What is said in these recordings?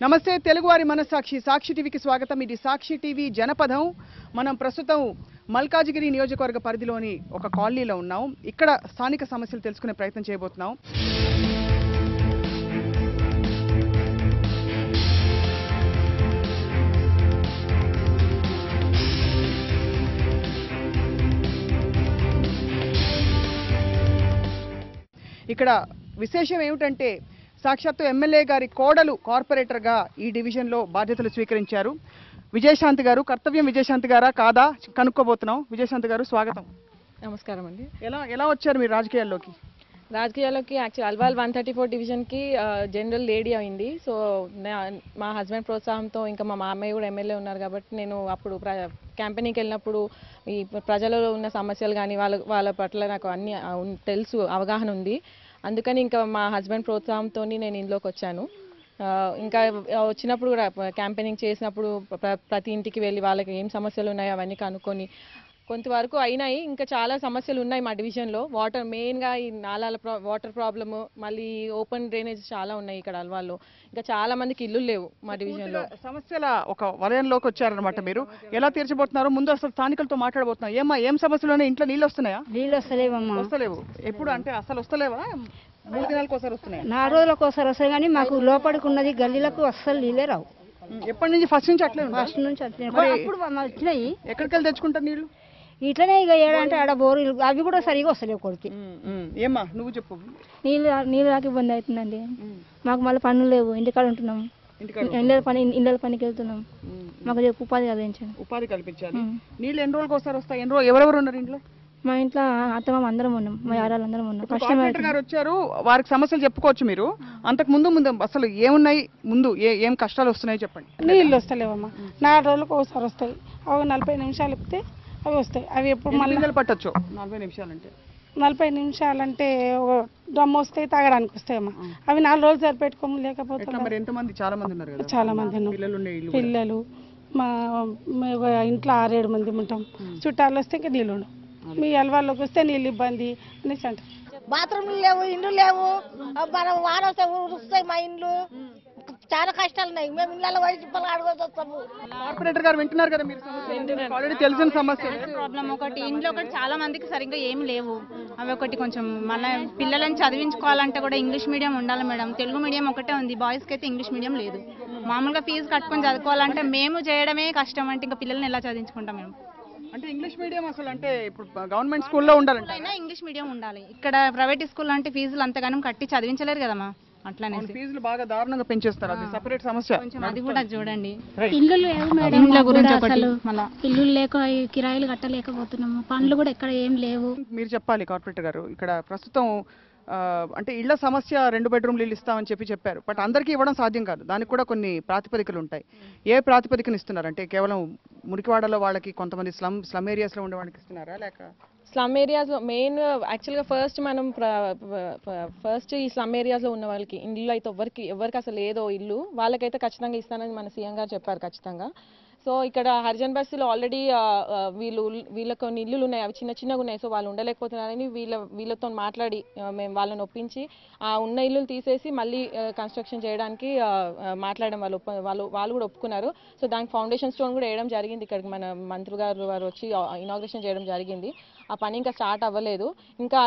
నమస్తే తెలుగువారి మనస్సాక్షి సాక్షి టీవీకి స్వాగతం. ఇది సాక్షి టీవీ జనపదం. మనం ప్రస్తుతం మల్కాజిగిరి నియోజకవర్గ పరిధిలోని ఒక కాలనీలో ఉన్నాం. ఇక్కడ స్థానిక సమస్యలు తెలుసుకునే ప్రయత్నం చేయబోతున్నాం. ఇక్కడ విశేషం ఏమిటంటే సాక్షాత్తు ఎమ్మెల్యే గారి కోడలు కార్పొరేటర్గా ఈ డివిజన్లో బాధ్యతలు స్వీకరించారు. విజయశాంతి గారు. కర్తవ్యం విజయశాంతి గారా కాదా కనుక్కోబోతున్నాం. విజయశాంతి గారు స్వాగతం. నమస్కారం అండి. ఎలా వచ్చారు మీరు రాజకీయాల్లోకి? యాక్చువల్ అల్వాల్ 134 డివిజన్కి జనరల్ లేడీ అయింది. సో మా హస్బెండ్ ప్రోత్సాహంతో ఇంకా మా మామయ్య కూడా ఎమ్మెల్యే ఉన్నారు కాబట్టి నేను అప్పుడు క్యాంపెయినింగ్కి వెళ్ళినప్పుడు ఈ ప్రజలలో ఉన్న సమస్యలు కానీ వాళ్ళ పట్ల నాకు అన్ని తెలుసు, అవగాహన ఉంది. అందుకని ఇంకా మా హస్బెండ్ ప్రోత్సాహంతో నేను ఇంట్లోకి వచ్చాను. ఇంకా వచ్చినప్పుడు కూడా క్యాంపెయినింగ్ చేసినప్పుడు ప్రతి ఇంటికి వెళ్ళి వాళ్ళకి ఏం సమస్యలు ఉన్నాయో అవన్నీ కనుక్కొని కొంతవరకు అయినాయి. ఇంకా చాలా సమస్యలు ఉన్నాయి మా డివిజన్లో. మెయిన్గా ఈ నాలాల వాటర్ ప్రాబ్లము, మళ్ళీ ఓపెన్ డ్రైనేజ్ చాలా ఉన్నాయి ఇక్కడ అల్వాల్లో. ఇంకా చాలా మందికి ఇల్లు లేవు మా డివిజన్లో. సమస్యల ఒక వలయంలోకి వచ్చారనమాట. మీరు ఎలా తీర్చబోతున్నారు? ముందు అసలు స్థానికులతో మాట్లాడబోతున్నారు. ఏం సమస్యలు ఇంట్లో నీళ్ళు వస్తున్నాయా? నీళ్ళు వస్తలేవు. ఎప్పుడు అంటే అసలు వస్తలేవా? 3 దినాలకు ఒకసారి వస్తున్నాయి, 4 రోజులకు ఒకసారి వస్తాయి. కానీ మాకు లోపలికి ఉన్నది గల్లీలకు అస్సలు నీళ్ళే రావు. ఎప్పటి నుంచి? ఫస్ట్ నుంచి అట్లే అప్పుడు వచ్చినాయి. ఎక్కడికి వెళ్ళి తెచ్చుకుంటారు నీళ్ళు? ఇట్లనే ఇక ఏడంటే ఆడ బోరు అవి కూడా సరిగా వస్తలేవు కొడుకు. ఏమ్మా నువ్వు చెప్పు. నీళ్ళు రాక ఇబ్బంది అవుతుందండి. మాకు మళ్ళీ పనులు లేవు, ఇంటికాడ ఉంటున్నాం, ఇళ్ళ పనికి వెళ్తున్నాం. మాకు రేపు ఉపాధి కలిగించాను. ఉపాధి కల్పించాలి. నీళ్ళు ఎన్ని రోజులకు ఒకసారి వస్తాయి? ఎవరెవరు ఉన్నారు ఇంట్లో? మా ఇంట్లో అత్తమ్మ అందరం ఉన్నాం, మా యారాలు అందరం ఉన్నాం. కార్పొరేటర్ గారు వచ్చారు, వారికి సమస్యలు చెప్పుకోవచ్చు మీరు. అంతకు ముందు అసలు ఏమున్నాయి, ముందు ఏం కష్టాలు వస్తున్నాయి చెప్పండి. నీళ్ళు వస్తలేవమ్మా. 4 రోజులకు ఒకసారి వస్తాయి. 40 నిమిషాలు ఇస్తే అవి వస్తాయి. అవి ఎప్పుడు మళ్ళీ పట్టచ్చు? 40 నిమిషాలంటే 40 నిమిషాలంటే డ్రమ్ వస్తాయి, తాగడానికి వస్తాయమ్మా. అవి 4 రోజులు సరిపెట్టుకోము లేకపోతే ఎంతమంది? చాలా మంది ఉన్నారు కదా. చాలా మంది పిల్లలు. మా ఇంట్లో 6-7 మంది ఉంటాం. చుట్టాలు వస్తే ఇంకా నీళ్ళు ఉండవు. మీ అలవాళ్ళకి వస్తే నీళ్ళు ఇబ్బంది అనేసి అంటారు. బాత్రూమ్లు లేవు, ఇండ్లు లేవు. వాన వస్తే ఉరుస్తాయి మా ఇండ్లు. చాలా కష్టాలు ఉన్నాయి. మేము ఇళ్ళలో పోయి చిప్పలు ఆడుకోవచ్చు వస్తాము. కార్పొరేటర్ గారు వింటున్నారు కదా మీరు? ఆల్రెడీ తెలిసిన సమస్య ప్రాబ్లం ఒకటి. ఇంట్లో ఒకటి చాలా మందికి సరిగ్గా ఏమి లేవు. అవి ఒకటి కొంచెం మళ్ళీ పిల్లలని చదివించుకోవాలంటే కూడా ఇంగ్లీష్ మీడియం ఉండాలి మేడం. తెలుగు మీడియం ఒకటే ఉంది, బాయ్స్కి అయితే ఇంగ్లీష్ మీడియం లేదు. మామూలుగా ఫీజు కట్టుకొని చదువుకోవాలంటే మేము చేయడమే కష్టం. అంటే ఇంకా పిల్లల్ని ఎలా చదివించుకుంటాం మేము? అంటే ఇంగ్లీష్ మీడియం అసలు అంటే ఇప్పుడు గవర్నమెంట్ స్కూల్లో ఉండాలంటే ఇంగ్లీష్ మీడియం ఉండాలి. ఇక్కడ ప్రైవేట్ స్కూల్ అంటే ఫీజులు అంతగానం కట్టి చదివించలేరు కదమ్మా. అట్లానే ఫీజులు బాగా దారుణంగా పెంచేస్తారు. అది సెపరేట్ సమస్య. అది కూడా చూడండి. ఇల్లు లేవు మేడం. ఇళ్ళ గురించి అసలు ఇల్లు లేక కిరాయిలు కట్టలేకపోతున్నాము. పనులు కూడా ఎక్కడ ఏం లేవు. మీరు చెప్పాలి కార్పొరేటర్ గారు. ఇక్కడ ప్రస్తుతం అంటే ఇళ్ల సమస్య 2 బెడ్రూమ్లు ఇల్లు ఇస్తామని చెప్పారు. బట్ అందరికీ ఇవ్వడం సాధ్యం కాదు. దానికి కూడా కొన్ని ప్రాతిపదికలు ఉంటాయి. ఏ ప్రాతిపదికను ఇస్తున్నారు? అంటే కేవలం మురికివాడలో వాళ్ళకి, కొంతమంది స్లమ్ ఏరియాస్లో ఉండే వాళ్ళకి ఇస్తున్నారా, లేక స్లమ్ ఏరియాస్లో మెయిన్ యాక్చువల్గా ఫస్ట్ ఈ స్లమ్ ఏరియాస్లో ఉన్న వాళ్ళకి ఇల్లు అయితే ఎవరికి అసలు ఏదో ఇల్లు వాళ్ళకైతే ఖచ్చితంగా ఇస్తానని మన సీఎం గారు చెప్పారు ఖచ్చితంగా. సో ఇక్కడ హరిజన్ బస్సులో ఆల్రెడీ వీళ్ళకి కొన్ని ఇల్లులు ఉన్నాయి, అవి చిన్నగా ఉన్నాయి. సో వాళ్ళు ఉండలేకపోతున్నారని వీళ్ళతో మాట్లాడి మేము వాళ్ళని ఒప్పించి ఆ ఉన్న ఇల్లులు తీసేసి మళ్ళీ కన్స్ట్రక్షన్ చేయడానికి మాట్లాడడం వాళ్ళు కూడా ఒప్పుకున్నారు. సో దానికి ఫౌండేషన్ స్టోన్ కూడా వేయడం జరిగింది. ఇక్కడికి మన మంత్రి గారు వచ్చి ఇనాగ్రేషన్ చేయడం జరిగింది. ఆ పని ఇంకా స్టార్ట్ అవ్వలేదు. ఇంకా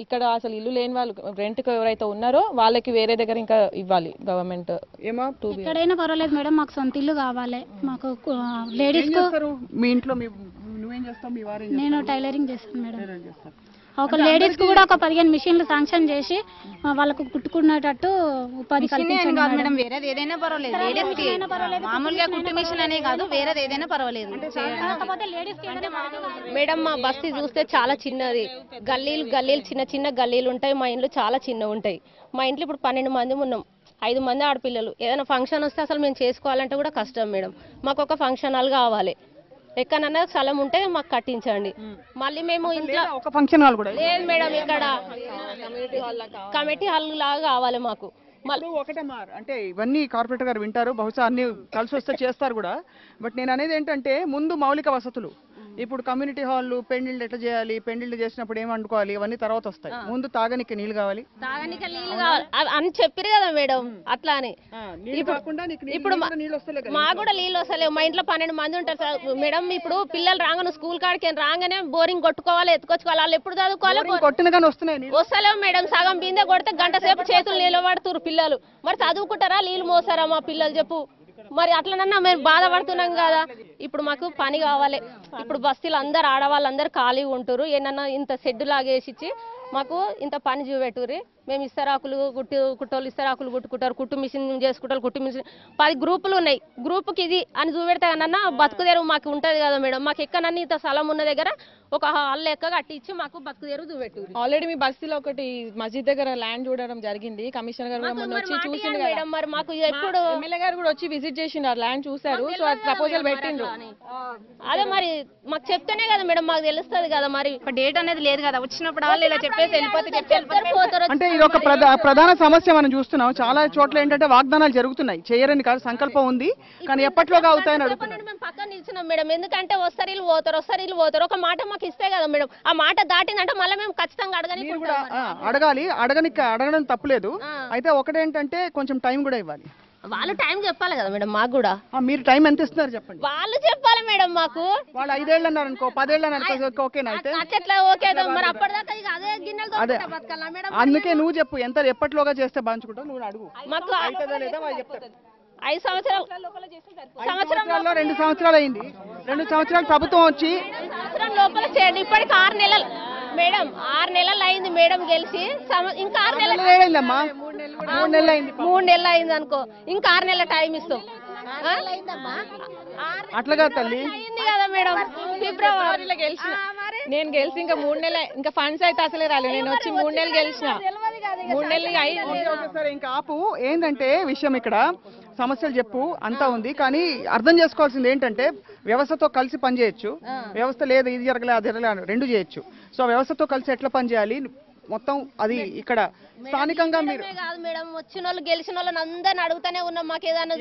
ఇక్కడ అసలు ఇల్లు లేని వాళ్ళు రెంట్కి ఎవరైతే ఉన్నారో వాళ్ళకి వేరే దగ్గర ఇంకా ఇవ్వాలి గవర్నమెంట్. ఎక్కడైనా పర్వాలేదు మేడం, మాకు సొంత ఇల్లు కావాలి. మాకు లేడీస్ మీ ఇంట్లో నువ్వేం చేస్తావు? మీ వారు? నేను టైలరింగ్ చేస్తాను మేడం. ఒక లేడీస్ కూడా ఒక 15 మిషన్లు శాంక్షన్ చేసి వాళ్ళకు కుట్టుకునేటట్టు ఉపాధి కల్పించాలి మేడం. వేరేది ఏదైనా పర్వాలేదు, లేడీస్కి మామూలుగా కుట్టు మిషన్ అనే కాదు, వేరేది ఏదైనా పర్వాలేదు. మేడం మా బస్తీ చూస్తే చాలా చిన్నది. గల్లీలు చిన్న గల్లీలు ఉంటాయి. మా ఇంట్లో చాలా చిన్నవి ఉంటాయి. మా ఇంట్లో ఇప్పుడు 12 మంది ఉన్నాం, 5 మంది ఆడపిల్లలు. ఏదైనా ఫంక్షన్ వస్తే అసలు మేము చేసుకోవాలంటే కూడా కష్టం మేడం. మాకు ఒక ఫంక్షన్ హాల్ కావాలి. ఎక్కడన్నా స్థలం ఉంటే మాకు కట్టించండి. మళ్ళీ మేము ఇంట్లో ఒక ఫంక్షన్ హాల్ కూడా లేదు మేడం. ఇక్కడ కమిటీ హాల్ లాగా కావాలి మాకు. ఒకటమ్మా, అంటే ఇవన్నీ కార్పొరేటర్ గారు వింటారు, బహుశా అన్ని కలిసి వస్తే చేస్తారు కూడా. బట్ నేను అనేది ఏంటంటే ముందు మౌలిక వసతులు. ఇప్పుడు కమ్యూనిటీ హాల్ పెళ్లిళ్ళు ఎట్లా చేయాలి, పెళ్లిళ్ళు చేసినప్పుడు ఏం వండుకోవాలి, ఇవన్నీ తర్వాత వస్తాయి. ముందు తాగనికి నీళ్ళు కావాలి, తాగనికి నీళ్ళు కావాలి అని చెప్పారు కదా మేడం. అట్లా అని ఇప్పుడు మాకు కూడా నీళ్ళు వస్తలేవు. మా ఇంట్లో 12 మంది ఉంటారు సార్ మేడం. ఇప్పుడు పిల్లలు రాగానే స్కూల్ కాడికి రాగానే బోరింగ్ కొట్టుకోవాలి, ఎత్తుకొచ్చుకోవాలి. వాళ్ళు ఎప్పుడు చదువుకోవాలి, వస్తలేవు మేడం. సగం బిందె కొడితే గంట సేపు చేతులు నిలబడుతున్నారు పిల్లలు. మరి చదువుకుంటారా, నీళ్ళు మోసారా మా పిల్లలు చెప్పు. మరి అట్లనన్నా మేము బాధపడుతున్నాం కదా. ఇప్పుడు మాకు పని కావాలి. ఇప్పుడు బస్తీలు అందరు ఆడవాళ్ళందరూ ఖాళీగా ఉంటారు. ఏమన్నా ఇంత షెడ్ లాగేసి మాకు ఇంత పని చూపెట్టుర్రి. మేము ఇస్తరాకులు కుట్టోళ్ళు ఇస్తరాకులు కుట్టుకుంటారు, కుట్టు మిషన్ చేసుకుంటారు, కుట్టు మిషన్ 10 గ్రూపులు ఉన్నాయి. గ్రూప్కి ఇది అని చూపెడితే కన్నా బతుకుదేరు మాకు ఉంటుంది కదా మేడం. మాకు ఎక్కడన్నా ఇంత స్థలం ఉన్న దగ్గర ఒక హాల్ లెక్క కట్టించి మాకు బతుకుదేరు చూపెట్టు. ఆల్రెడీ మీ బస్తీలో ఒకటి మస్జిద్ దగ్గర ల్యాండ్ చూడడం జరిగింది. కమిషనర్ గారు కూడా మొన్న వచ్చి చూసిండు మేడం. మరి మాకు ఎప్పుడు ఎమ్మెల్యే గారు కూడా వచ్చి విజిట్ చేసిండు, ల్యాండ్ చూసారు. సో ప్రపోజల్ పెట్టిండ్రు. అదే మరి మాకు చెప్తేనే కదా మేడం మాకు తెలుస్తుంది కదా. మరి డేట్ అనేది లేదు కదా, వచ్చినప్పుడు వాళ్ళు ఇలా చెప్పేసి వెళ్ళిపోతారు. అంటే ఇది ఒక ప్రధాన సమస్య మనం చూస్తున్నాం. చాలా చోట్ల ఏంటంటే వాగ్దానాలు జరుగుతున్నాయి, చేయరని కాదు, సంకల్పం ఉంది, కానీ ఎప్పట్లోగా అవుతాయని అడుగుతున్నాం. మేము పక్కన నిల్చున్నాం మేడం. ఎందుకంటే వస్తారు వీళ్ళు పోతారు. ఒక మాట మాకు ఇస్తే కదా మేడం. ఆ మాట దాటిందంటే మళ్ళీ మేము ఖచ్చితంగా అడగడం తప్పులేదు. అయితే ఒకటేంటంటే కొంచెం టైం కూడా ఇవ్వాలి. వాళ్ళు టైం చెప్పాలి కదా మేడం మాకు కూడా. మీరు టైం ఎంత ఇస్తున్నారు చెప్పండి. వాళ్ళు చెప్పాలి మేడం మాకు. వాళ్ళు 5 ఏళ్ళు అన్నారు అనుకో, 10 ఏళ్ళు అన్నారు, ఓకేనా? అయితే అట్లా ఓకే. మరి అప్పటిదాకా అదే గిన్నెలు బతకాలా మేడం. అందుకే నువ్వు చెప్పు ఎప్పట్లోగా చేస్తే బాంచుకుంటావు, నువ్వు అడుగు. మాకు 5 సంవత్సరాలు 2 సంవత్సరాలు అయింది. 2 సంవత్సరాలు ప్రభుత్వం వచ్చి సంవత్సరం లోపల చేయండి. ఇప్పటికి 6 నెలలు మేడం. 6 నెలలు అయింది మేడం గెలిచి. ఇంకా 6 నెలలు అయిందమ్మా, 3 నెలలు అయింది. 3 నెలలు అయింది అనుకో. ఇంకా 6 నెలల టైం ఇస్తాం. అట్లాగా తల్లి అయింది కదా మేడం. ఫిబ్రవరిలో గెలిచిన నేను గెలిచి ఇంకా 3 నెలలు, ఇంకా ఫండ్స్ అయితే అసలే రాలేదు. నేను వచ్చి 3 నెలలు గెలిచిన. 3 నెలలు అయింది. ఇంకా ఆపు. ఏంటంటే విషయం ఇక్కడ సమస్యలు చెప్పు అంతా ఉంది, కానీ అర్థం చేసుకోవాల్సింది ఏంటంటే వ్యవస్థతో కలిసి పనిచేయచ్చు. వ్యవస్థ లేదు, ఇది జరగలే అది జరగలే, 2 చేయొచ్చు. సో వ్యవస్థతో కలిసి ఎట్లా పనిచేయాలి మొత్తం అది ఇక్కడ స్థానికంగా మీరు కాదు మేడం. వచ్చిన వాళ్ళు గెలిచిన వాళ్ళని అందరిని అడుగుతానే ఉన్నాం. మాకు ఏదైనా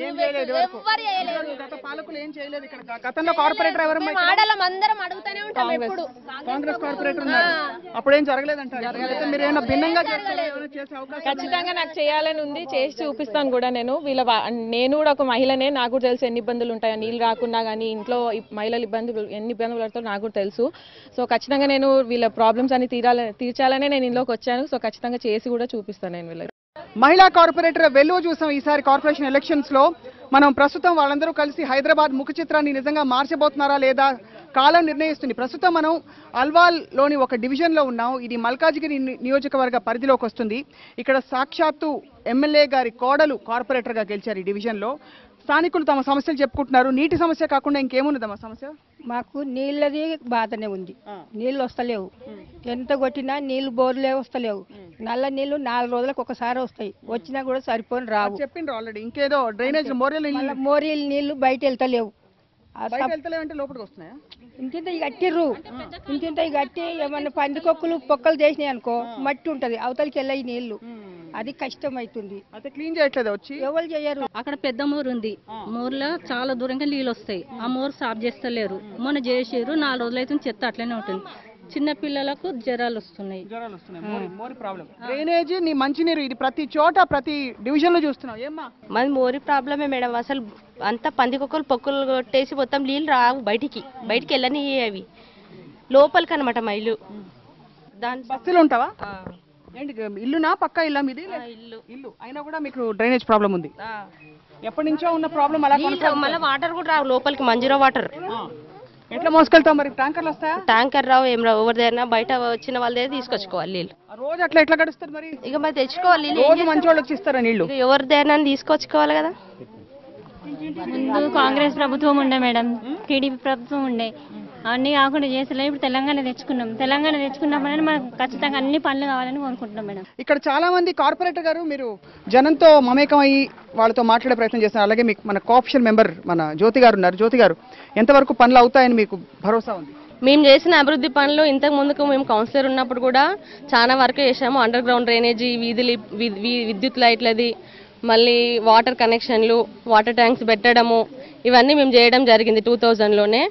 పాలకులు ఏం చేయలేదు. ఇక్కడ గతంలో కార్పొరేటర్ ఎవరు ఆడలం అందరం అడుగుతానే ఉంటాం. ఎప్పుడు కాంగ్రెస్ కార్పొరేటర్ ఉన్నారు, అప్పుడేం జరగలేదంటారు. మీరు ఏమైనా భిన్నంగా చేసే అవకాశం? ఖచ్చితంగా నాకు చేయాలని ఉంది, చేసి చూపిస్తాను కూడా. నేను కూడా ఒక మహిళనే, నాకు కూడా తెలుసు ఎన్ని ఇబ్బందులు ఉంటాయో. నీళ్ళు రాకున్నా కానీ ఇంట్లో మహిళలు ఎన్ని ఇబ్బందులు పడతారో నాకు కూడా తెలుసు. సో ఖచ్చితంగా నేను వీళ్ళ ప్రాబ్లమ్స్ అన్ని తీర్చాలనే నేను ఇంట్లోకి వచ్చాను. సో ఖచ్చితంగా చేసి కూడా చూపిస్తాను నేను వీళ్ళకి. మహిళా కార్పొరేటర్ వెలువ చూసాం ఈసారి కార్పొరేషన్ ఎలక్షన్స్ లో. మనం ప్రస్తుతం వాళ్ళందరూ కలిసి హైదరాబాద్ ముఖ చిత్రాన్ని నిజంగా మార్చబోతున్నారా లేదా కాలం నిర్ణయిస్తుంది. ప్రస్తుతం మనం అల్వాల్లోని ఒక డివిజన్లో ఉన్నాం. ఇది మల్కాజిగిరి నియోజకవర్గ పరిధిలోకి వస్తుంది. ఇక్కడ సాక్షాత్తు ఎమ్మెల్యే గారి కోడలు కార్పొరేటర్గా గెలిచారు ఈ డివిజన్లో. స్థానికులు తమ సమస్యలు చెప్పుకుంటున్నారు. నీటి సమస్య కాకుండా ఇంకేమున్నదమ్మా సమస్య? మాకు నీళ్ళది బాధనే ఉంది. నీళ్ళు వస్తలేవు, ఎంత కొట్టినా నీళ్ళు బోర్లే వస్తలేవు. నల్ల నీళ్లు 4 రోజులకు ఒకసారి వస్తాయి, వచ్చినా కూడా సరిపోని రావు. చెప్పిండ్రు ఆల్రెడీ. ఇంకేదో డ్రైనేజ్ మోరీలు నీళ్లు బయట వెళ్తలేవు. అంటే లోపలికి వస్తున్నాయా? ఇంటింత కట్టిర్రు, ఇంటింత కట్టి ఏమన్నా పందికొక్కులు పొక్కలు చేసినాయి అనుకో మట్టి ఉంటది, అవతలికి వెళ్ళయి నీళ్లు. అది కష్టం అవుతుంది. అయితే క్లీన్ చేయట్లేదు, వచ్చి ఎవరు చేయరు. అక్కడ పెద్ద మోరు ఉంది, మోర్లో చాలా దూరంగా నీళ్ళు వస్తాయి. ఆ మోరు సాఫ్ చేస్తలేరు. మొన్న చేసారు, 4 రోజులు అయితే చెత్త అట్లనే ఉంటుంది. చిన్న పిల్లలకు జ్వరాలు వస్తున్నాయి. డ్రైనేజీ నీ మంచినీరు ఇది ప్రతి చోట ప్రతి డివిజన్ లో చూస్తున్నావు. ఏమ్మా మాది మోరి ప్రాబ్లమే మేడం. అసలు అంతా పందికొక్కలు పొక్కులు కొట్టేసి మొత్తం నీళ్ళు రావు, బయటికి వెళ్ళని అవి లోపలికి అనమాట మా ఇల్లు. దాని బస్సులు ఉంటావా? ఏంటి ఇల్లునా పక్కా ఇల్లా మీది? ఇల్లు అయినా కూడా మీకు డ్రైనేజ్ ప్రాబ్లం ఉంది. ఎప్పటి నుంచో ఉన్న ప్రాబ్లం. అలా మళ్ళీ వాటర్ కూడా రావు లోపలికి, మంజీరా వాటర్. ఎట్లా మోసుకెళ్తాం మరి? ట్యాంకర్లు వస్తాయా? ట్యాంకర్ రావు, ఏం రావు. ఎవరి దగ్గర బయట వచ్చిన వాళ్ళ దగ్గర తీసుకొచ్చుకోవాలి నీళ్ళు. రోజు అట్లా ఎట్లా గడుస్తారు మరి? ఇక మరి తెచ్చుకోవాలి. రోజు మంచి వాళ్ళు వచ్చి ఇస్తారా నీళ్లు? ఎవరి దగ్గర తీసుకొచ్చుకోవాలి కదా. ముందు కాంగ్రెస్ ప్రభుత్వం ఉండే మేడం, టీడీపీ ప్రభుత్వం ఉండే, అన్ని కాకుండా చేసలే. ఇప్పుడు తెలంగాణ తెచ్చుకున్నాం. తెలంగాణ తెచ్చుకున్నప్పుడైనా మనకు ఖచ్చితంగా అన్ని పనులు కావాలని కోరుకుంటున్నాం మేడం. ఇక్కడ చాలా మంది కార్పొరేటర్ గారు మీరు జనంతో మమేకం అయ్యి వాళ్ళతో మాట్లాడే ప్రయత్నం చేస్తున్నారు. అలాగే మీకు మన కోఆప్షన్ మెంబర్ మన జ్యోతి గారు ఉన్నారు. జ్యోతి గారు, ఎంతవరకు పనులు అవుతాయని మీకు భరోసా ఉంది? మేము చేసిన అభివృద్ధి పనులు ఇంతకు ముందుకు మేము కౌన్సిలర్ ఉన్నప్పుడు కూడా చాలా వరకు చేసాము. అండర్ గ్రౌండ్ డ్రైనేజీ, వీధులు, విద్యుత్ లైట్లది, మళ్ళీ వాటర్ కనెక్షన్లు, వాటర్ ట్యాంక్స్ పెట్టడము, ఇవన్నీ మేము చేయడం జరిగింది 2000లోనే.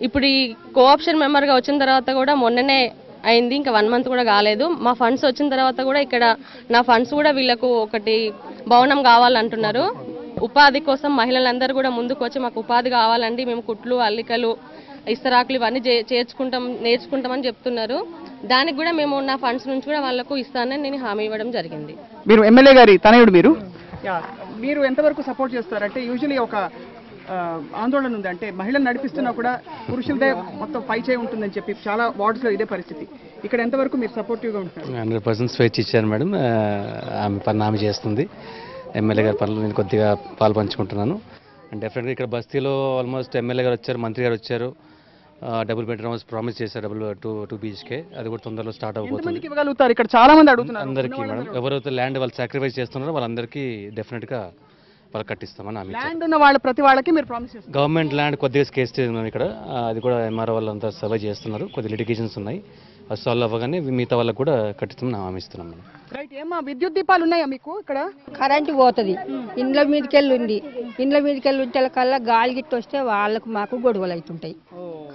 ఇప్పుడు ఈ కోఆప్షన్ మెంబర్గా వచ్చిన తర్వాత కూడా మొన్ననే అయింది, ఇంకా 1 month కూడా కాలేదు. మా ఫండ్స్ వచ్చిన తర్వాత కూడా ఇక్కడ నా ఫండ్స్ కూడా వీళ్ళకు ఒకటి భవనం కావాలంటున్నారు. ఉపాధి కోసం మహిళలందరూ కూడా ముందుకు వచ్చి మాకు ఉపాధి కావాలండి, మేము కుట్లు అల్లికలు ఇస్తరాకులు ఇవన్నీ నేర్చుకుంటామని చెప్తున్నారు. దానికి కూడా మేము నా ఫండ్స్ నుంచి కూడా వాళ్ళకు ఇస్తానని నేను హామీ ఇవ్వడం జరిగింది. మీరు ఎమ్మెల్యే గారి తనయుడు మీరు ఎంతవరకు సపోర్ట్ చేస్తారు? అంటే యూజువలీ ఒక ఆందోళన ఉంది, అంటే మహిళలు నడిపిస్తున్నా కూడా పురుషులదే మొత్తం పై చేయి ఉంటుందని చెప్పి చాలా వార్డ్స్లో ఇదే పరిస్థితి. ఇక్కడ ఎంతవరకు మీరు సపోర్టివ్గా ఉంటారు? 100% స్వేచ్ఛ ఇచ్చారు మేడం. ఆమె పని ఆమె చేస్తుంది. ఎమ్మెల్యే గారి పనులు నేను కొద్దిగా పాలు పంచుకుంటున్నాను. అండ్ డెఫినెట్గా ఇక్కడ బస్తీలో ఆల్మోస్ట్ ఎమ్మెల్యే గారు వచ్చారు, మంత్రి గారు వచ్చారు, డబుల్ బెడ్రూమ్ హౌస్ ప్రామిస్ చేశారు, డబుల్ 2 BHK. అది కూడా తొందరలో స్టార్ట్ అవబోతుంది. ఇక్కడ చాలా మంది అడుగుతున్నారు. అందరికీ మేడం, ఎవరైతే ల్యాండ్ వాళ్ళు సాక్రిఫైస్ చేస్తున్నారో వాళ్ళందరికీ డెఫినెట్గా వాళ్ళు కట్టిస్తామని ఆమె ల్యాండ్ ఉన్న వాళ్ళ ప్రతి వాళ్ళకి మీరు ప్రామిస్ చేస్తారు. గవర్నమెంట్ ల్యాండ్ కొద్దిగా కేసు చేస్తున్నాం ఇక్కడ, అది కూడా ఎంఆర్ఓ వాళ్ళంతా సర్వే చేస్తున్నారు. కొద్ది లిటిగేషన్స్ ఉన్నాయి, అది సాల్వ్ అవ్వగానే మిగతా వాళ్ళకి కూడా కట్టిస్తామని హామీ ఇస్తున్నాం మేడం. రైట్. ఏమా విద్యుత్ దీపాలు ఉన్నాయా మీకు ఇక్కడ? కరెంటు పోతుంది, ఇండ్ల మీదకెళ్ళి ఉంది, ఇండ్ల మీదకెళ్ళి ఉంటే కల్లా గాలి గిట్ట వస్తే వాళ్ళకు మాకు గొడవలు అవుతుంటాయి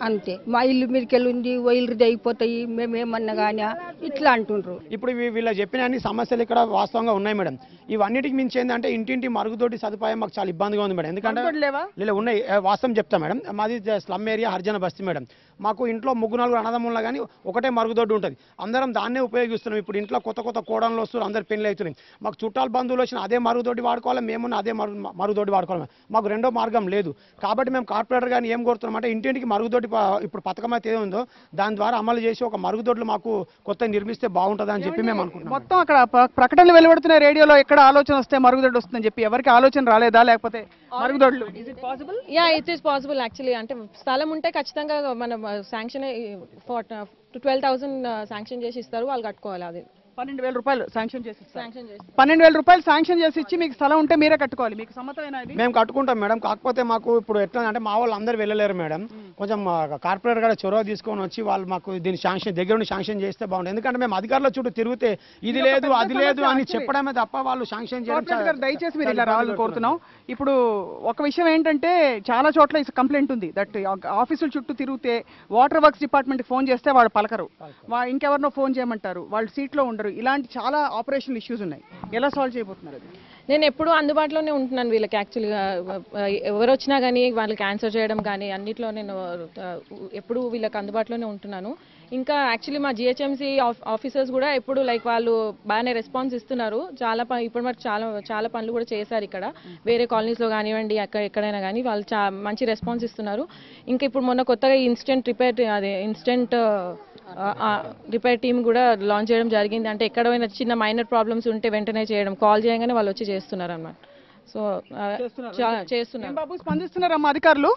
అంతే. మా ఇల్లు మీదకెళ్ళి ఉంది, వైర్లు అయిపోతాయి, మేమేమన్నా కానీ ఇట్లా అంటుండ్రు. ఇప్పుడు వీళ్ళు చెప్పిన అన్ని సమస్యలు ఇక్కడ వాస్తవంగా ఉన్నాయి మేడం. ఇవన్నిటికి మించి ఏంటంటే ఇంటింటి మరుగుదొడ్డి సదుపాయం మాకు చాలా ఇబ్బందిగా ఉంది మేడం. ఎందుకంటే లేదా ఉన్నాయి, వాస్తవం చెప్తా మేడం. మాది స్లమ్ ఏరియా హరిజన బస్తీ మేడం. మాకు ఇంట్లో 3-4 అన్నదమ్ముల్లో కానీ ఒకటే మరుగుదొడ్డి ఉంటుంది, అందరం దాన్నే ఉపయోగిస్తున్నాం. ఇప్పుడు ఇంట్లో కొత్త కొత్త కోడళ్ళు వస్తున్నారు, అందరు పెళ్లి అవుతున్నాయి. మాకు చుట్టాలు బంధువులు వచ్చిన అదే మరుగుదొడ్డి వాడుకోవాలి, మేమున్న అదే మరుగుదొడ్డి వాడుకోవాలి. మాకు రెండో మార్గం లేదు. కాబట్టి మేము కార్పొరేటర్ కానీ ఏం కోరుతున్నాం అంటే ఇంటింటికి మరుగుదొడ్డి ఇప్పుడు పథకం అయితే ఏముందో దాని ద్వారా అమలు చేసి ఒక మరుగుదొడ్లు మాకు కొత్త నిర్మిస్తే బాగుంటుంది అని చెప్పి మేము అనుకుంటున్నాం. మొత్తం అక్కడ ప్రకటనలు వెలువడుతున్న రేడియోలో ఎక్కడ ఆలోచన వస్తే మరుగుదొడ్డి వస్తుందని చెప్పి ఎవరికి ఆలోచన రాలేదా? లేకపోతే మరుగుదొడ్లు yeah it is possible actually. అంటే స్థలం ఉంటే ఖచ్చితంగా మనం శాంక్షన్ 12,000 శాంక్షన్ చేసి ఇస్తారు, వాళ్ళు కట్టుకోవాలి. అది 12,000 రూపాయలు శాంక్షన్ చేసి 12,000 రూపాయలు శాంక్షన్ చేసి ఇచ్చి మీకు స్థలం ఉంటే మీరే కట్టుకోవాలి. మీకు సమ్మతమేనా? మేము కట్టుకుంటాం మేడం. కాకపోతే మాకు ఇప్పుడు ఎట్లా అంటే మా వాళ్ళు అందరూ వెళ్ళలేరు మేడం. కొంచెం కార్పొరేటర్ గారు చొరవ తీసుకొని వచ్చి వాళ్ళు మాకు దీన్ని శాంక్షన్ దగ్గర నుండి శాంక్షన్ చేస్తే బాగుంటుంది. ఎందుకంటే మేము అధికారుల చుట్టూ తిరిగితే ఇది లేదు అది లేదు అని చెప్పడమే తప్ప వాళ్ళు శాంక్షన్ చేయడం. దయచేసి మీరు ఇలా రావాలని కోరుతున్నాం. ఇప్పుడు ఒక విషయం ఏంటంటే చాలా చోట్ల ఈ కంప్లైంట్ ఉంది దట్ ఆఫీసుల చుట్టూ తిరిగితే వాటర్ వర్క్స్ డిపార్ట్మెంట్ ఫోన్ చేస్తే వాళ్ళు పలకరు, ఇంకెవరినో ఫోన్ చేయమంటారు, వాళ్ళు సీట్లో ఉండరు. ఇలాంటి చాలా ఆపరేషనల్ ఇష్యూస్ ఉన్నాయి. ఎలా సాల్వ్ చేయబోతున్నారు? నేను ఎప్పుడూ అందుబాటులోనే ఉంటున్నాను వీళ్ళకి. యాక్చువల్గా ఎవరు వచ్చినా కానీ వాళ్ళకి ఆన్సర్ చేయడం కానీ అన్నిట్లో నేను ఎప్పుడు వీళ్ళకి అందుబాటులోనే ఉంటున్నాను. ఇంకా యాక్చువల్లీ మా జిహెచ్ఎంసీ ఆఫీసర్స్ కూడా ఎప్పుడు లైక్ వాళ్ళు బాగానే రెస్పాన్స్ ఇస్తున్నారు. ఇప్పుడు మరి చాలా పనులు కూడా చేశారు ఇక్కడ, వేరే కాలనీస్లో కానివ్వండి ఎక్కడైనా కానీ వాళ్ళు మంచి రెస్పాన్స్ ఇస్తున్నారు. ఇంకా ఇప్పుడు మొన్న కొత్తగా ఇన్స్టెంట్ రిపేర్ టీమ్ కూడా లాంచ్ చేయడం జరిగింది. అంటే ఎక్కడైనా చిన్న మైనర్ ప్రాబ్లమ్స్ ఉంటే వెంటనే చేయడం, కాల్ చేయగానే వాళ్ళు వచ్చి చేస్తున్నారు అన్నమాట. సో చేస్తున్నారు. బాబు స్పందిస్తున్నారమ్మా అధికారులు?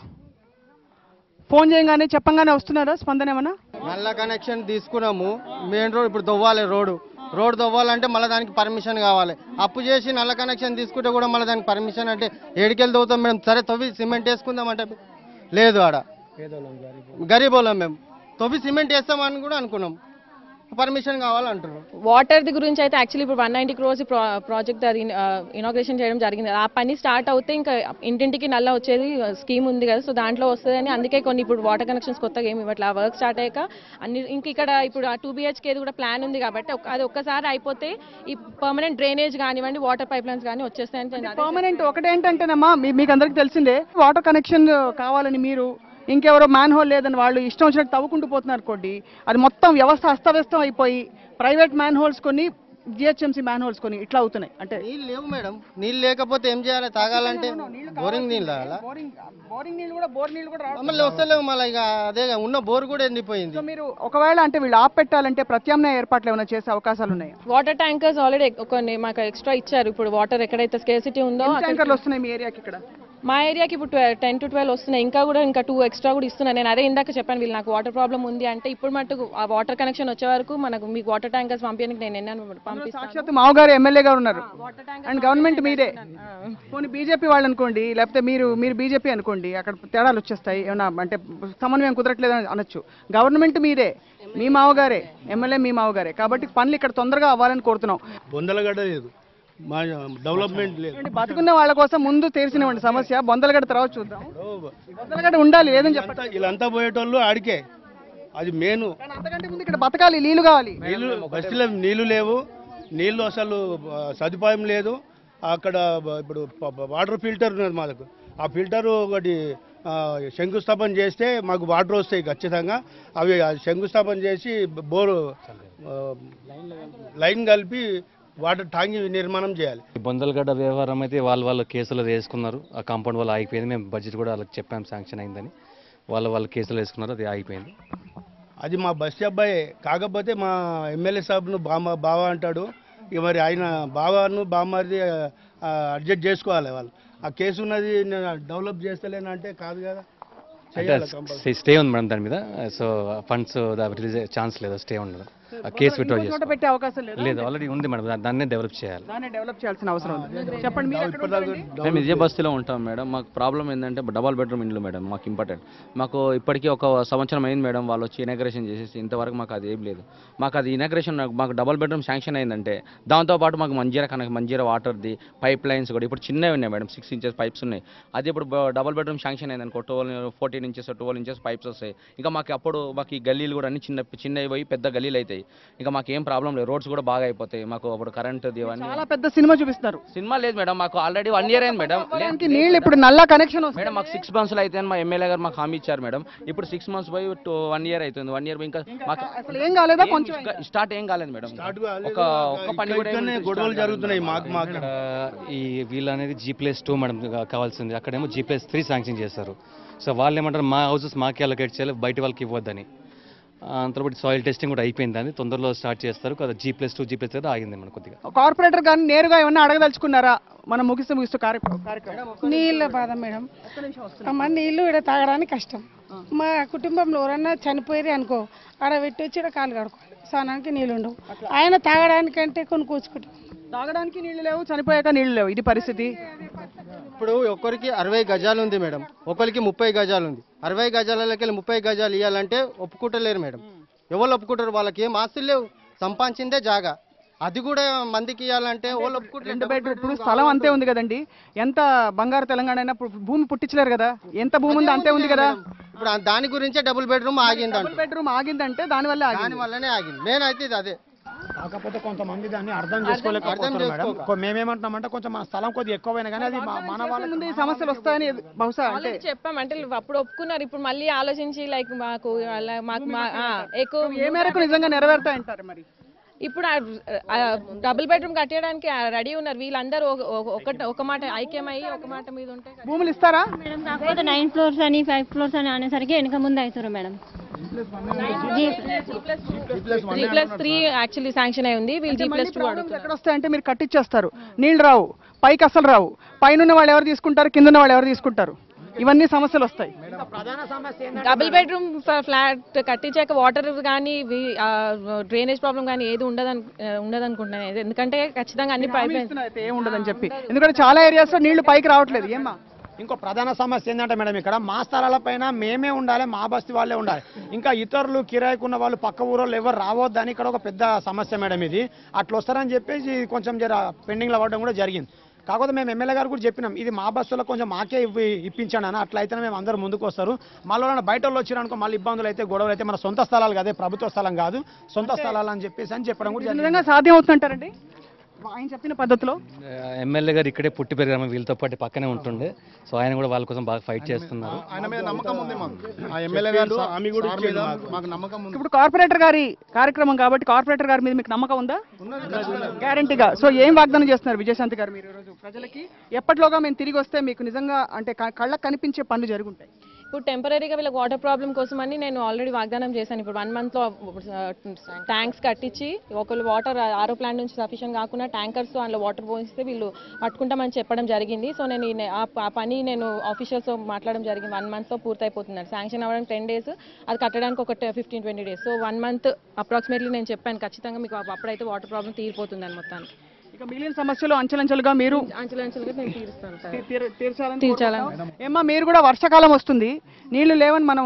ఫోన్ చేయగానే చెప్పంగానే వస్తున్నారా? స్పందన ఏమన్నా? నల్ల కనెక్షన్ తీసుకున్నాము, మెయిన్ రోడ్ ఇప్పుడు దొవ్వాలి, రోడ్ దొవ్వాలంటే మళ్ళీ దానికి పర్మిషన్ కావాలి. అప్పు చేసి నల్ల కనెక్షన్ తీసుకుంటే కూడా మళ్ళీ దానికి పర్మిషన్ అంటే ఏడికెళ్ళి దొవుతాం మేడం. సరే తవ్వి సిమెంట్ వేసుకుందామంటే లేదు, ఆడ గరీబోళ్ళం మేము, తవ్వి సిమెంట్ వేస్తామని కూడా అనుకున్నాం, పర్మిషన్ కావాలంటున్నాం. వాటర్ గురించి అయితే యాక్చువల్లీ ఇప్పుడు 190 crores ప్రాజెక్ట్ అది ఇనాగ్రేషన్ చేయడం జరిగింది. ఆ పని స్టార్ట్ అవుతే ఇంకా ఇంటింటికి నల్ల వచ్చేది స్కీమ్ ఉంది కదా, సో దాంట్లో వస్తుందని అందుకే కొన్ని ఇప్పుడు వాటర్ కనెక్షన్స్ కొత్తగా ఏమి ఇవ్వట్లేదు. ఆ వర్క్ స్టార్ట్ అయ్యాక ఇంక ఇక్కడ ఇప్పుడు 2 BHK కూడా ప్లాన్ ఉంది కాబట్టి అది ఒక్కసారి అయిపోతే ఈ పర్మనెంట్ డ్రైనేజ్ కానివ్వండి, వాటర్ పైప్ లైన్స్ కానీ వచ్చేస్తాయని. పర్మనెంట్ ఒకటేంటంటేనమ్మా మీకు అందరికి తెలిసిందే, వాటర్ కనెక్షన్ కావాలని మీరు ఇంకెవరో మ్యాన్ హోల్ లేదని వాళ్ళు ఇష్టం వచ్చినట్టు తవ్వుకుంటూ పోతున్నారు అనుకోండి, అది మొత్తం వ్యవస్థ అస్తవ్యస్తం అయిపోయి ప్రైవేట్ మ్యాన్ హోల్స్ కొని జిహెచ్ఎంసీ మ్యాన్ హోల్స్ కొని ఇట్లా అవుతున్నాయి. అంటే నీళ్ళు లేవు మేడం, నీళ్ళు లేకపోతే ఏం చేయాలి? తాగాలంటే బోరింగ్ నీళ్ళు మళ్ళీ వస్తలేవు, మళ్ళీ ఇక అదే ఉన్న బోర్ కూడా ఎండిపోయింది. మీరు ఒకవేళ అంటే వీళ్ళు ఆప్ పెట్టాలంటే ప్రత్యామ్నాయ ఏర్పాట్లు ఏమైనా చేసే అవకాశాలు ఉన్నాయి? వాటర్ ట్యాంకర్స్ ఆల్రెడీ కొన్ని మాకు ఎక్స్ట్రా ఇచ్చారు. ఇప్పుడు వాటర్ ఎక్కడైతే స్కేర్సిటీ ఉందో ట్యాంకర్లు వస్తున్నాయి మీ ఏరియాకి? ఇక్కడ మా ఏరియాకి ఇప్పుడు 10 to 12 వస్తున్నాయి, ఇంకా 2 ఎక్స్ట్రా కూడా ఇస్తున్నాను. నేను అదే ఇందాక చెప్పాను వీళ్ళు నాకు వాటర్ ప్రాబ్లం ఉంది అంటే ఇప్పుడు మటుకు ఆ వాటర్ కనెక్షన్ వచ్చే వరకు మనకు మీకు వాటర్ ట్యాంకర్స్ పంపించడానికి నేను పంపిస్తాను. సాక్షాత్ మావగారు ఎమ్మెల్యే గారు ఉన్నారు అండ్ గవర్నమెంట్ మీదే. పోనీ బీజేపీ వాళ్ళు అనుకోండి, లేకపోతే మీరు బీజేపీ అనుకోండి, అక్కడ తేడాలు వచ్చేస్తాయి. ఏమన్నా అంటే సమన్వయం కుదరట్లేదు అనొచ్చు. గవర్నమెంట్ మీదే, మీ మావగారే ఎమ్మెల్యే, మీ మావగారే. కాబట్టి పనులు ఇక్కడ తొందరగా అవ్వాలని కోరుతున్నాం. బొందలగడ్డ లేదు, మా డెవలప్మెంట్ లేదు. బతుకున్న వాళ్ళ కోసం ముందు తీర్చినవ్వండి సమస్య. బొందలగడ్డ తర్వాత చూద్దాం. బొందలగడ్డ ఉండాలి లేదని చెప్పండి. వీళ్ళంతా పోయేటోళ్ళు ఆడికే, అది మెయిన్. అంతకంటే ముందు ఇక్కడ బతకాలి, నీళ్లు కావాలి. బస్సులో నీళ్లు లేవు, నీళ్లు అసలు సదుపాయం లేదు. అక్కడ ఇప్పుడు వాటర్ ఫిల్టర్ ఉన్నది మాకు. ఆ ఫిల్టర్ ఒకటి శంకుస్థాపన చేస్తే మాకు వాటర్ వస్తాయి ఖచ్చితంగా. అవి శంకుస్థాపన చేసి బోరు లైన్ కలిపి వాటర్ ట్యాంక్ నిర్మాణం చేయాలి. బొందలగడ్డ వ్యవహారం అయితే వాళ్ళు కేసులు వేసుకున్నారు. ఆ కాంపౌండ్ వాళ్ళు ఆగిపోయింది. మేము బడ్జెట్ కూడా వాళ్ళకి చెప్పాము, శాంక్షన్ అయిందని. వాళ్ళు కేసులు వేసుకున్నారు, అది ఆగిపోయింది. అది మా బస్సు అబ్బాయి, కాకపోతే మా ఎమ్మెల్యే సాబ్ను బావ అంటాడు. ఇక మరి ఆయన బామ్మది అడ్జస్ట్ చేసుకోవాలి. వాళ్ళు ఆ కేసు ఉన్నది డెవలప్ చేస్తలేనంటే కాదు కదా. స్టే ఉంది మేడం దాని మీద. సో ఫండ్స్ రిలీజ్ ఛాన్స్ లేదు, స్టే ఉండదు. కేసు విత్డ్రా పెట్టే అవకాశం లేదు, ఆల్రెడీ ఉంది మేడం. దాన్నే డెవలప్ చేయాలి. దాన్ని డెవలప్ చేయాల్సిన అవసరం ఉంది. చెప్పండి. మేము ఇదే బస్తీలో ఉంటాం మేడం. మాకు ప్రాబ్లం ఏంటంటే డబల్ బెడ్రూమ్ ఇండ్లు మేడం. మాకు ఇంపార్టెంట్. మాకు ఇప్పటికీ 1 సంవత్సరం అయింది మేడం. వాళ్ళు వచ్చి ఇనాగ్రేషన్ చేసేసి ఇంతవరకు మాకు అది ఏం లేదు. మాకు అది ఇనాగ్రేషన్ మాకు డబల్ బెడ్రూమ్ శాంక్షన్ అయిందంటే దాంతోపాటు మాకు మంజీరా వాటర్ది పైప్ లైన్స్ కూడా ఇప్పుడు చిన్నవి ఉన్నాయి మేడం. 6 inches పైప్స్ ఉన్నాయి. అది ఇప్పుడు డబల్ బెడ్రూమ్ శాంక్షన్ అయిందనుకో 14 inches 12 inches పైప్స్ వస్తాయి. ఇంకా మాకు ఈ గల్లీలు కూడా అన్ని చిన్నవి పోయి పెద్ద గల్లీలు అవుతాయి. ఇంకా మాకు ఏం ప్రాబ్లం లేదు. రోడ్స్ కూడా బాగా అయిపోతాయి. మాకు అప్పుడు కరెంట్ చాలా పెద్ద సినిమా చూపిస్తారు. సినిమా లేదు మేడం. మాకు ఆల్రెడీ 1 year అయింది మేడం. నీళ్ళు ఇప్పుడు నల్లా కనెక్షన్ మేడం మాకు 6 months అయితే మా ఎమ్మెల్యే గారు మాకు హామీ ఇచ్చారు మేడం. ఇప్పుడు 6 months పోయి 1 year అవుతుంది. 1 year ఇంకా మాకు అసలు ఏం కాలేదా? కొంచెం స్టార్ట్ ఏం కాలేదు మేడం. ఒక పని కూడా గొడవలు జరుగుతున్నాయి మాకు. ఈ వీళ్ళు అనేది G+2 మేడం కావాల్సింది. అక్కడేమో G+3 శాంక్షన్ చేస్తారు. సో వాళ్ళు ఏమంటారు, మా హౌసెస్ మాకే అలొకేట్ చేయాలి, బయట వాళ్ళకి ఇవ్వద్దని. అంతలో సాయిల్ టెస్టింగ్ కూడా అయిపోయింది. అని తొందరలో స్టార్ట్ చేస్తారు కదా. G+2 G+3 ఆగింది మనకు కొద్దిగా. కార్పొరేటర్ కానీ నేరుగా ఏమన్నా అడగదలుచుకున్నారా? మనం ముగిస్తూ కార్యక్రమం. నీళ్ళ బాధ మేడం. అమ్మ నీళ్ళు ఇక్కడ తాగడానికి కష్టం. మా కుటుంబంలో ఎవరన్నా చనిపోయి అనుకో, ఆడ పెట్టి వచ్చి ఇక్కడ కాలు కడుకోవాలి. స్నానానికి నీళ్ళు ఉండవు. ఆయన తాగడానికంటే కొన్ని కూర్చుకుంటాం. తాగడానికి నీళ్లు లేవు, చనిపోయాక నీళ్లు లేవు. ఇది పరిస్థితి. ఇప్పుడు ఒక్కరికి 60 గజాలు ఉంది మేడం, ఒకరికి 30 గజాలు ఉంది. 60 గజాలకి 30 గజాలు ఇవ్వాలంటే ఒప్పుకుంటలేరు మేడం. ఎవరు ఒప్పుకుంటారు? వాళ్ళకి ఏం ఆస్తులు లేవు, సంపాదించిందే జాగా. అది కూడా మందికి ఇవ్వాలంటే వాళ్ళు ఒప్పుకుంటారు. 2 bedroom ఇప్పుడు స్థలం అంతే ఉంది కదండి. ఎంత బంగారు తెలంగాణ అయినా భూమి పుట్టించలేరు కదా. ఎంత భూమి ఉంది అంతే ఉంది కదా. ఇప్పుడు దాని గురించే డబుల్ బెడ్రూమ్ ఆగిందంటే దానివల్లనే ఆగింది. మెయిన్ అయితే ఇది అదే. కాకపోతే కొంతమంది దాన్ని అర్థం చేసుకోలేకపోతున్నారు మేడం. మేమేమంటున్నామంటే కొంచెం మన స్థలం కొద్దిగా ఎక్కువైనా కానీ అది మన వాళ్ళ ముందు ఈ సమస్యలు వస్తాయని బహుశా అంటే చెప్పామంటే అప్పుడు ఒప్పుకున్నారు. ఇప్పుడు మళ్ళీ ఆలోచించి మాకు ఎక్కువ ఏ మేరకు నిజంగా నెరవేరుతాయంటారు మరి? ఇప్పుడు డబుల్ బెడ్రూమ్ కట్టడానికి రెడీ ఉన్నారు వీళ్ళందరూ. ఒక మాట ఐక్యమయ్యి ఒక మాట మీద ఉంటే భూములు ఇస్తారా మేడం? కాకపోతే 9 floors అని 5 floors అని అనేసరికి వెనక ముందు అవుతారు మేడం. G+3 యాక్చువల్లీ శాంక్షన్ అయి ఉంది. వీళ్ళు G+2 ఎక్కడ వస్తాయంటే మీరు కట్టించేస్తారు, నీళ్ళు రావు, పైకి అసలు రావు. పైన వాళ్ళు ఎవరు తీసుకుంటారు, కింద వాళ్ళు ఎవరు తీసుకుంటారు? ఇవన్నీ సమస్యలు వస్తాయి. డబుల్ బెడ్రూమ్ ఫ్లాట్ కట్టించాక వాటర్ కానీ డ్రైనేజ్ ప్రాబ్లం కానీ ఏది ఉండదనుకుంటున్నాను. ఎందుకంటే ఖచ్చితంగా అన్ని పైప్ ఏం ఉండదని చెప్పి, ఎందుకంటే చాలా ఏరియాస్ లో నీళ్లు పైకి రావట్లేదు. ఏమా ఇంకో ప్రధాన సమస్య ఏంటంటే మేడం, ఇక్కడ మా స్థలాల పైన మేమే ఉండాలి, మా బస్తీ వాళ్ళే ఉండాలి. ఇంకా ఇతరులు కిరాయికున్న వాళ్ళు పక్క ఊరోళ్ళు ఎవరు రావద్దని ఇక్కడ ఒక పెద్ద సమస్య మేడం. ఇది అట్లా వస్తారని చెప్పేసి కొంచెం పెండింగ్లో అవ్వడం కూడా జరిగింది. కాకపోతే మేము ఎమ్మెల్యే గారు కూడా చెప్పినాం, ఇది మా బస్సులో కొంచెం మాకే ఇప్పించాను అని. అట్లయితే మేము అందరూ ముందుకు వస్తారు. మళ్ళీ బయట వాళ్ళు వచ్చిరనుకో మళ్ళీ ఇబ్బందులు అయితే గొడవలు అయితే మన సొంత స్థలాలు కాదే, ప్రభుత్వ స్థలం కాదు, సొంత స్థలాలు అని చెప్పడం కూడా నిజంగా సాధ్యం అవుతుందంటారండి ఆయన చెప్పిన పద్ధతిలో? ఎమ్మెల్యే గారు ఇక్కడే పుట్టి పెరిగాము, వీళ్ళతో పాటు పక్కనే ఉంటుండే. సో ఆయన కూడా వాళ్ళ కోసం బాగా ఫైట్ చేస్తున్నారు. ఇప్పుడు కార్పొరేటర్ గారి కార్యక్రమం కాబట్టి కార్పొరేటర్ గారి మీద మీకు నమ్మకం ఉందా? గ్యారంటీగా. సో ఏం వాగ్దానం చేస్తున్నారు విజయశాంతి గారు మీరు ఈరోజు ప్రజలకి? ఎప్పటిలోగా మేము తిరిగి వస్తే మీకు నిజంగా అంటే కళ్ళకు కనిపించే పనులు జరుగుంటాయి? ఇప్పుడు టెంపరీగా వీళ్ళకి వాటర్ ప్రాబ్లం కోసం అని నేను ఆల్రెడీ వాగ్దానం చేశాను. ఇప్పుడు 1 month లో ట్యాంక్స్ కట్టించి ఒకళ్ళు వాటర్ ఆరో ప్లాంట్ నుంచి సఫిషియెంట్ కాకుండా ట్యాంకర్స్ అందులో వాటర్ పోయిస్తే వీళ్ళు పట్టుకుంటామని చెప్పడం జరిగింది. సో నేను ఆ పని నేను ఆఫీషియల్స్తో మాట్లాడడం జరిగింది. 1 month లో పూర్తయిపోతుంది. శాంక్షన్ అవ్వడానికి 10 days, అది కట్టడానికి ఒక 15-20 days. సో 1 month అప్రాక్సిమేట్లీ నేను చెప్పాను ఖచ్చితంగా మీకు అప్పుడైతే వాటర్ ప్రాబ్లం తీరిపోతుందని మొత్తానికి. ఇక మిగిలిన సమస్యలు అంచెలంచెలుగా మీరు నేను తీర్చాలని. ఏమ్మా మీరు కూడా వర్షాకాలం వస్తుంది, నీళ్లు లేవని మనం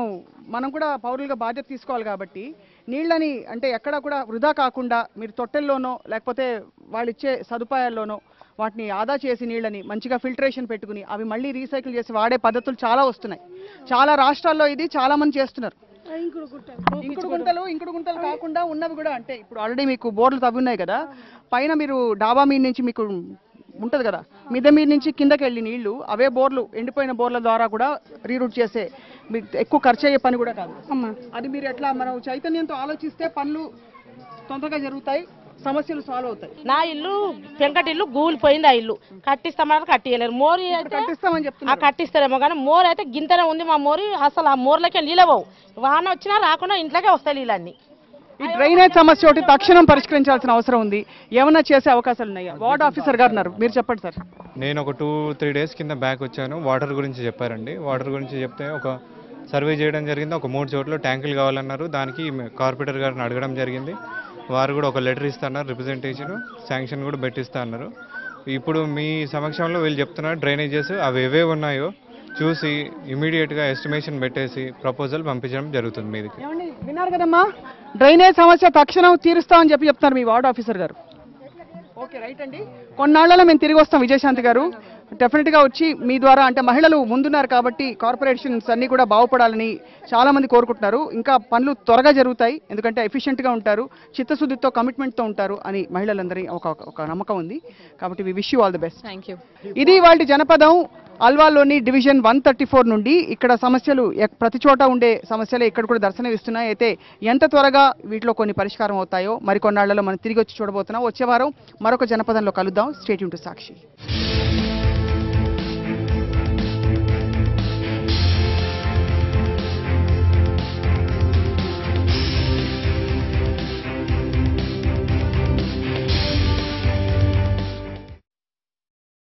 మనం కూడా పౌరులుగా బాధ్యత తీసుకోవాలి కాబట్టి నీళ్ళని అంటే ఎక్కడా కూడా వృధా కాకుండా మీరు తొట్టెల్లోనో లేకపోతే వాళ్ళు ఇచ్చే సదుపాయాల్లోనో వాటిని ఆదా చేసి నీళ్ళని మంచిగా ఫిల్టరేషన్ పెట్టుకుని అవి మళ్ళీ రీసైకిల్ చేసి వాడే పద్ధతులు చాలా వస్తున్నాయి. చాలా రాష్ట్రాల్లో ఇది చాలా మంది చేస్తున్నారు. ఇంకుడు గుంటలు కాకుండా ఉన్నవి కూడా అంటే ఇప్పుడు ఆల్రెడీ మీకు బోర్లు తవ్వి ఉన్నాయి కదా, పైన మీరు డాబా మీద నుంచి మీకు ఉంటుంది కదా, మీద నుంచి కిందకి వెళ్ళి నీళ్లు అవే బోర్లు ఎండిపోయిన బోర్ల ద్వారా కూడా రీరూట్ చేసే మీకు ఎక్కువ ఖర్చు అయ్యే పని కూడా కాదు. అది మీరు ఎట్లా మనం చైతన్యంతో ఆలోచిస్తే పనులు తొందరగా జరుగుతాయి, సమస్యలు సాల్వ్ అవుతాయి. నా ఇల్లు పెంకటి ఇల్లు గూలిపోయింది. ఆ ఇల్లు కట్టిస్తామని కట్టియలేరు. మోరి కట్టిస్తామని చెప్తున్నా, కట్టిస్తారేమో కానీ మోర్ అయితే గింతనే ఉంది. మా మోరి అసలు ఆ మోర్లకే నీళ్ళవవు. వాన వచ్చినా రాకుండా ఇంట్లోకే వస్తాయి నీళ్ళన్నీ. ఈ డ్రైనేజ్ సమస్య ఒకటి తక్షణం పరిష్కరించాల్సిన అవసరం ఉంది. ఏమైనా చేసే అవకాశాలు ఉన్నాయా? వార్డ్ ఆఫీసర్ గారు ఉన్నారు, మీరు చెప్పండి సార్. నేను ఒక 2-3 డేస్ కింద బ్యాక్ వచ్చాను. వాటర్ గురించి చెప్పారండి. వాటర్ గురించి చెప్తే ఒక సర్వే చేయడం జరిగింది. ఒక 3 చోట్ల ట్యాంకులు కావాలన్నారు. దానికి కార్పొరేటర్ గారిని అడగడం జరిగింది. వారు కూడా ఒక లెటర్ ఇస్తున్నారు, రిప్రజెంటేషన్ శాంక్షన్ కూడా పెట్టిస్తా అన్నారు. ఇప్పుడు మీ సమక్షంలో వీళ్ళు చెప్తున్నారు డ్రైనేజెస్ అవి ఏవే ఉన్నాయో చూసి ఇమీడియట్గా ఎస్టిమేషన్ పెట్టేసి ప్రపోజల్ పంపించడం జరుగుతుంది మీదికి. విన్నారు కదమ్మా, డ్రైనేజ్ సమస్య తక్షణం తీరుస్తామని చెప్తున్నారు మీ వార్డ్ ఆఫీసర్ గారు. ఓకే రైట్ అండి, కొన్నాళ్లలో మేము తిరిగి వస్తాం. విజయశాంతి గారు డెఫినెట్గా వచ్చి మీ ద్వారా అంటే మహిళలు ముందున్నారు కాబట్టి కార్పొరేషన్స్ అన్నీ కూడా బాగుపడాలని చాలా మంది కోరుకుంటున్నారు. ఇంకా పనులు త్వరగా జరుగుతాయి, ఎందుకంటే ఎఫిషియెంట్గా ఉంటారు, చిత్తశుద్ధితో కమిట్మెంట్తో ఉంటారు అని మహిళలందరి ఒక నమ్మకం ఉంది. కాబట్టి we wish you all the best. Thank you. ఇది వాళ్ళ జనపదం అల్వాల్లోని డివిజన్ 134 నుండి. ఇక్కడ సమస్యలు ప్రతి చోట ఉండే సమస్యలే ఇక్కడ కూడా దర్శనమిస్తున్నాయి. అయితే ఎంత త్వరగా వీటిలో కొన్ని పరిష్కారం అవుతాయో మరికొన్నాళ్లలో మనం తిరిగి వచ్చి చూడబోతున్నాం. వచ్చే వారం మరొక జనపదంలో కలుద్దాం. Stay tune to Sakshi.